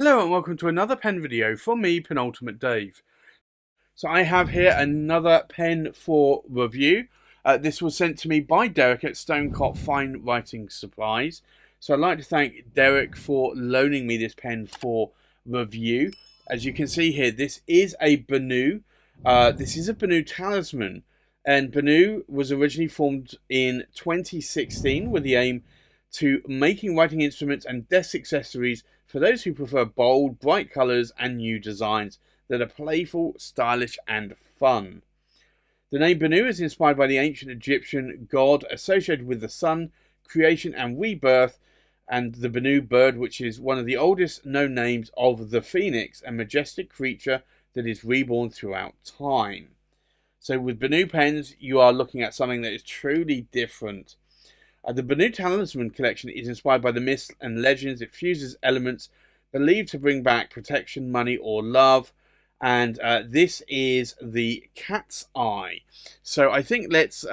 Hello and welcome to another pen video from me, Penultimate Dave. So I have here another pen for review. This was sent to me by Derek at Stonecott Fine Writing Supplies. So I'd like to thank Derek for loaning me this pen for review. As you can see here, this is a BENU. This is a BENU Talisman. And BENU was originally formed in 2016 with the aim to making writing instruments and desk accessories for those who prefer bold, bright colours and new designs that are playful, stylish and fun. The name BENU is inspired by the ancient Egyptian god associated with the sun, creation and rebirth, and the BENU bird, which is one of the oldest known names of the phoenix, a majestic creature that is reborn throughout time. So with BENU pens, you are looking at something that is truly different. The BENU Talisman collection is inspired by the myths and legends. It fuses elements believed to bring back protection, money, or love. And this is the cat's eye. So I think let's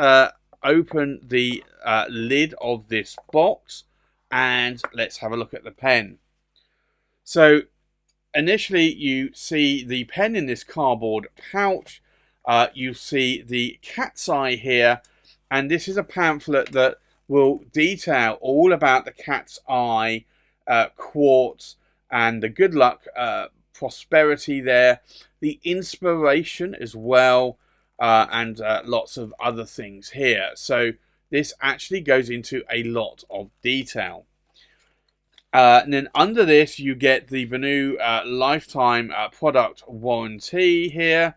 open the lid of this box and let's have a look at the pen. So initially you see the pen in this cardboard pouch. You see the cat's eye here. And this is a pamphlet that will detail all about the cat's eye, quartz, and the good luck, prosperity there, the inspiration as well, and lots of other things here. So this actually goes into a lot of detail. And then under this you get the BENU lifetime product warranty here,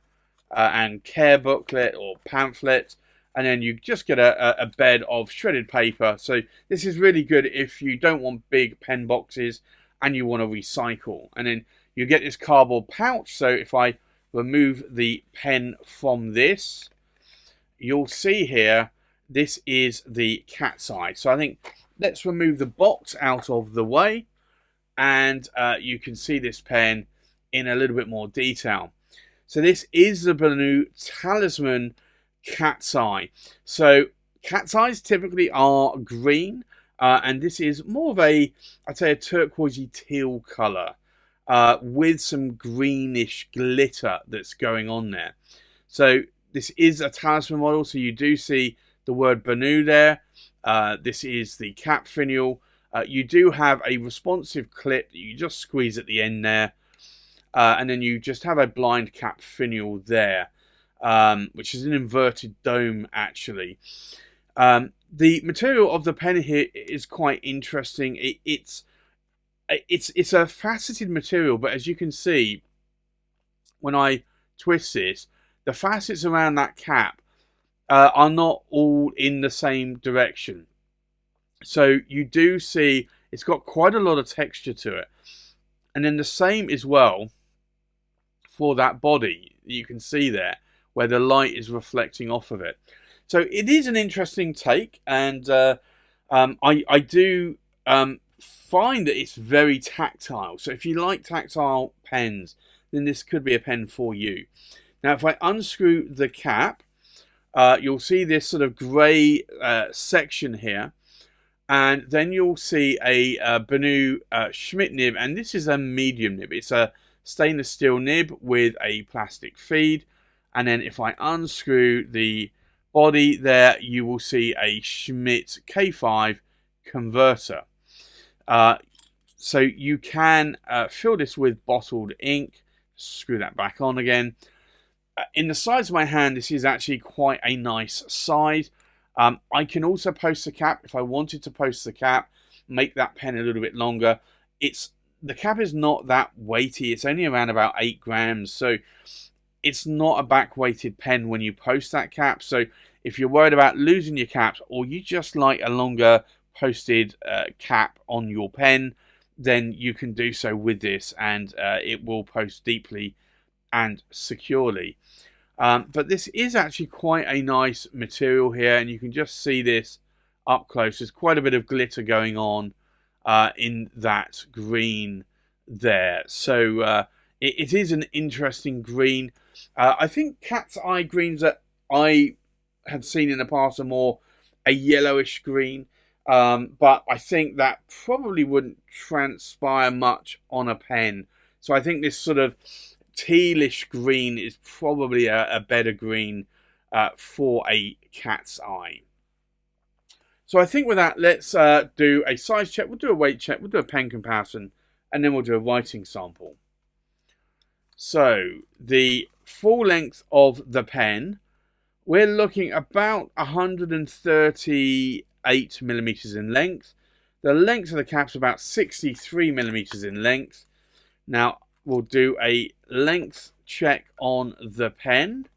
and care booklet or pamphlet. And then you just get a bed of shredded paper. So this is really good if you don't want big pen boxes and you want to recycle. And then you get this cardboard pouch. So if I remove the pen from this, you'll see here, this is the cat's eye. So I think let's remove the box out of the way. And you can see this pen in a little bit more detail. So this is the BENU Talisman cat's eye. So cat's eyes typically are green, and this is more of a, I'd say, a turquoisey teal colour with some greenish glitter that's going on there. So this is a Talisman model, so you do see the word BENU there. This is the cap finial. You do have a responsive clip that you just squeeze at the end there, and then you just have a blind cap finial there. Which is an inverted dome actually. The material of the pen here is quite interesting. It's a faceted material, but as you can see, when I twist this, the facets around that cap are not all in the same direction. So you do see it's got quite a lot of texture to it. And then the same as well for that body you can see there, where the light is reflecting off of it. So it is an interesting take, and I do find that it's very tactile. So if you like tactile pens, then this could be a pen for you. Now if I unscrew the cap, you'll see this sort of grey section here, and then you'll see a BENU Schmidt nib, and this is a medium nib. It's a stainless steel nib with a plastic feed. And then if I unscrew the body there, you will see a Schmidt K5 converter. So you can fill this with bottled ink. Screw that back on again. In the size of my hand, this is actually quite a nice size. I can also post the cap if I wanted to post the cap, make that pen a little bit longer. The cap is not that weighty. It's only around about 8 grams. So it's not a back-weighted pen when you post that cap. So if you're worried about losing your caps, or you just like a longer posted cap on your pen, then you can do so with this, and it will post deeply and securely. But this is actually quite a nice material here, and you can just see this up close. There's quite a bit of glitter going on in that green there. So it is an interesting green. I think cat's eye greens that I have seen in the past are more a yellowish green. but I think that probably wouldn't transpire much on a pen. So I think this sort of tealish green is probably a better green for a cat's eye. So I think with that, let's do a size check, we'll do a weight check, we'll do a pen comparison, and then we'll do a writing sample. So the full length of the pen, we're looking about 138 millimeters in length. The length of the cap's about 63 millimeters in length. Now we'll do a length check on the pen.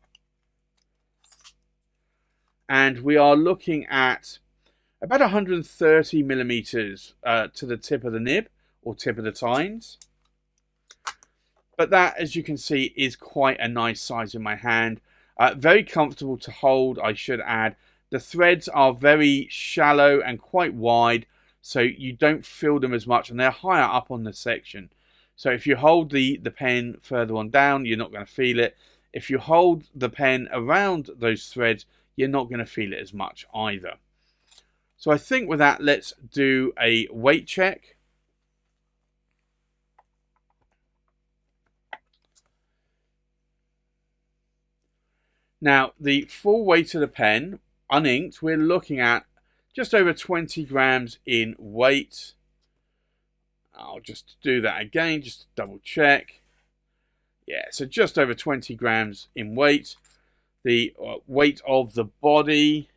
And we are looking at about 130 millimeters to the tip of the nib or tip of the tines. But that, as you can see, is quite a nice size in my hand. Very comfortable to hold, I should add. The threads are very shallow and quite wide, so you don't feel them as much, and they're higher up on the section. So if you hold the pen further on down, you're not going to feel it. If you hold the pen around those threads, you're not going to feel it as much either. So I think with that, let's do a weight check. Now, the full weight of the pen, uninked, we're looking at just over 20 grams in weight. I'll just do that again, just to double check. Yeah, so just over 20 grams in weight. The weight of the body,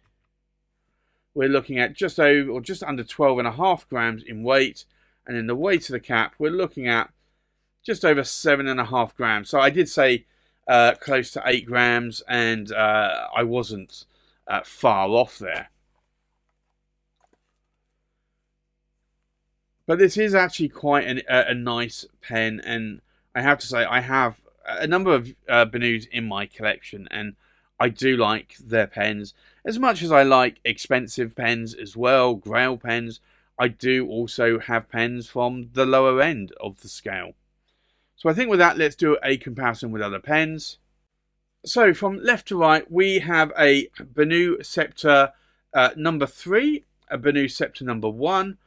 we're looking at just over or just under 12.5 grams in weight. And in the weight of the cap, we're looking at just over 7.5 grams. So I did say close to 8 grams, and I wasn't far off there. But this is actually quite a nice pen, and I have to say I have a number of BENUs in my collection, and I do like their pens. As much as I like expensive pens as well, Grail pens, I do also have pens from the lower end of the scale. So I think with that, let's do a comparison with other pens. So from left to right, we have a BENU Scepter number 3, a BENU Scepter number 1,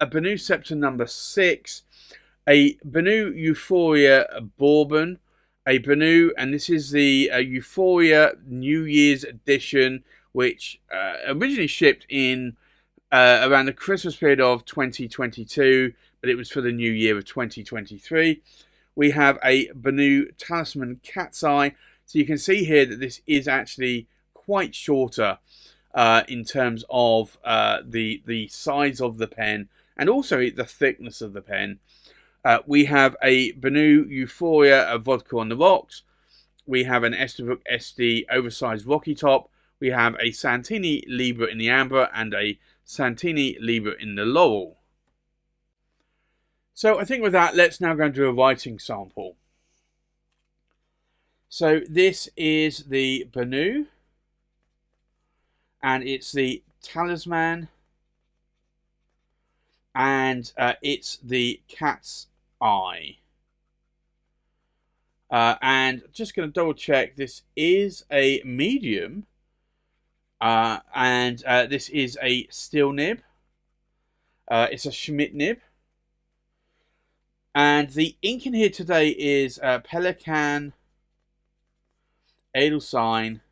a BENU Scepter number 6, a BENU Euphoria Bourbon, a BENU, and this is the Euphoria New Year's edition, which originally shipped in around the Christmas period of 2022, but it was for the new year of 2023. We have a BENU Talisman Cat's Eye. So you can see here that this is actually quite shorter in terms of the size of the pen and also the thickness of the pen. We have a BENU Euphoria Vodka on the Rocks. We have an Esterbrook SD oversized Rocky Top. We have a Santini Libra in the Amber and a Santini Libra in the Laurel. So I think with that, let's now go and do a writing sample. So this is the BENU, and it's the Talisman, and it's the Cat's Eye. And just going to double check, this is a medium, and this is a steel nib. It's a Schmidt nib. And the ink in here today is Pelican, Edelstein,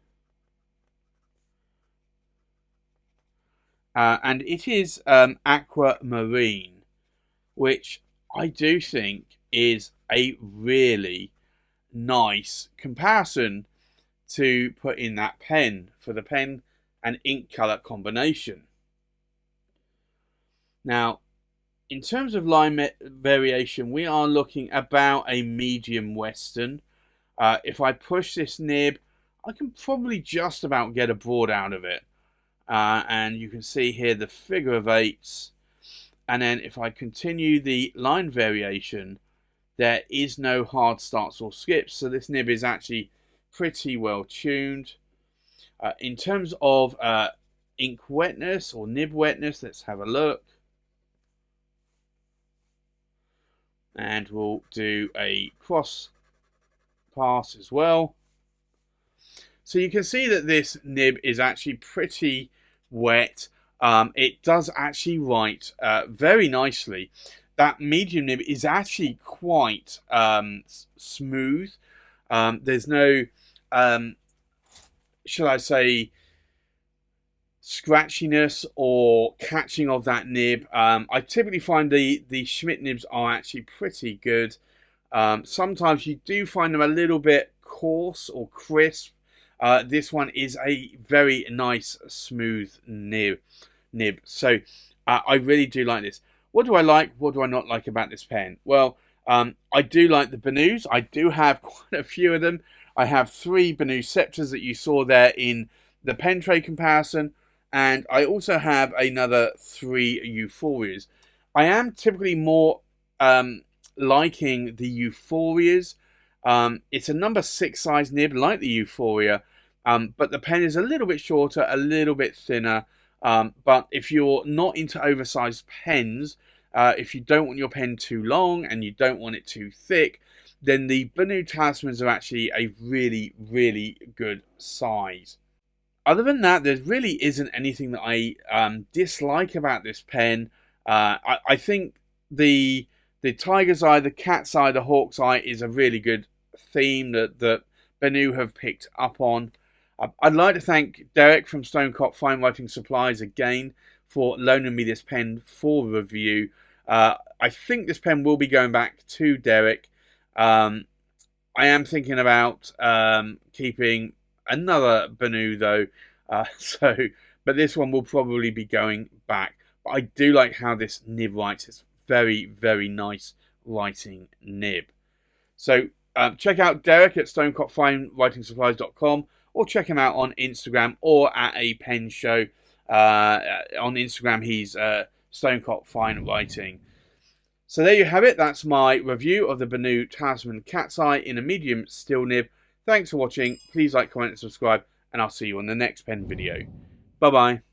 and it is aquamarine, which I do think is a really nice comparison to put in that pen for the pen and ink color combination. Now, in terms of line variation, we are looking about a medium western. If I push this nib, I can probably just about get a broad out of it. And you can see here the figure of eights. And then if I continue the line variation, there is no hard starts or skips. So this nib is actually pretty well tuned. In terms of ink wetness or nib wetness, let's have a look. And we'll do a cross pass as well. So you can see that this nib is actually pretty wet. it does actually write very nicely. That medium nib is actually quite smooth. There's no, shall I say, scratchiness or catching of that nib. I typically find the Schmidt nibs are actually pretty good. Sometimes you do find them a little bit coarse or crisp. This one is a very nice smooth nib. So I really do like this. What do I like? What do I not like about this pen? Well, I do like the BENUs. I do have quite a few of them. I have 3 BENU Scepters that you saw there in the pen tray comparison. And I also have another 3 Euphorias. I am typically more liking the Euphorias. It's a number 6 size nib like the Euphoria. But the pen is a little bit shorter, a little bit thinner. But if you're not into oversized pens, if you don't want your pen too long and you don't want it too thick, then the BENU Talismans are actually a really, really good size. Other than that, there really isn't anything that I dislike about this pen. I think the tiger's eye, the cat's eye, the hawk's eye is a really good theme that BENU have picked up on. I'd like to thank Derek from Stonecop Fine Writing Supplies again for loaning me this pen for review. I think this pen will be going back to Derek. I am thinking about keeping another BENU though, but this one will probably be going back. But I do like how this nib writes. It's very, very nice writing nib. So check out Derek at stonecopfinewritingsupplies.com, or check him out on Instagram or at a pen show. On Instagram, he's Stonecop Fine Writing. So there you have it. That's my review of the BENU Talisman Cat's Eye in a medium steel nib. Thanks for watching. Please like, comment, and subscribe, and I'll see you on the next pen video. Bye-bye.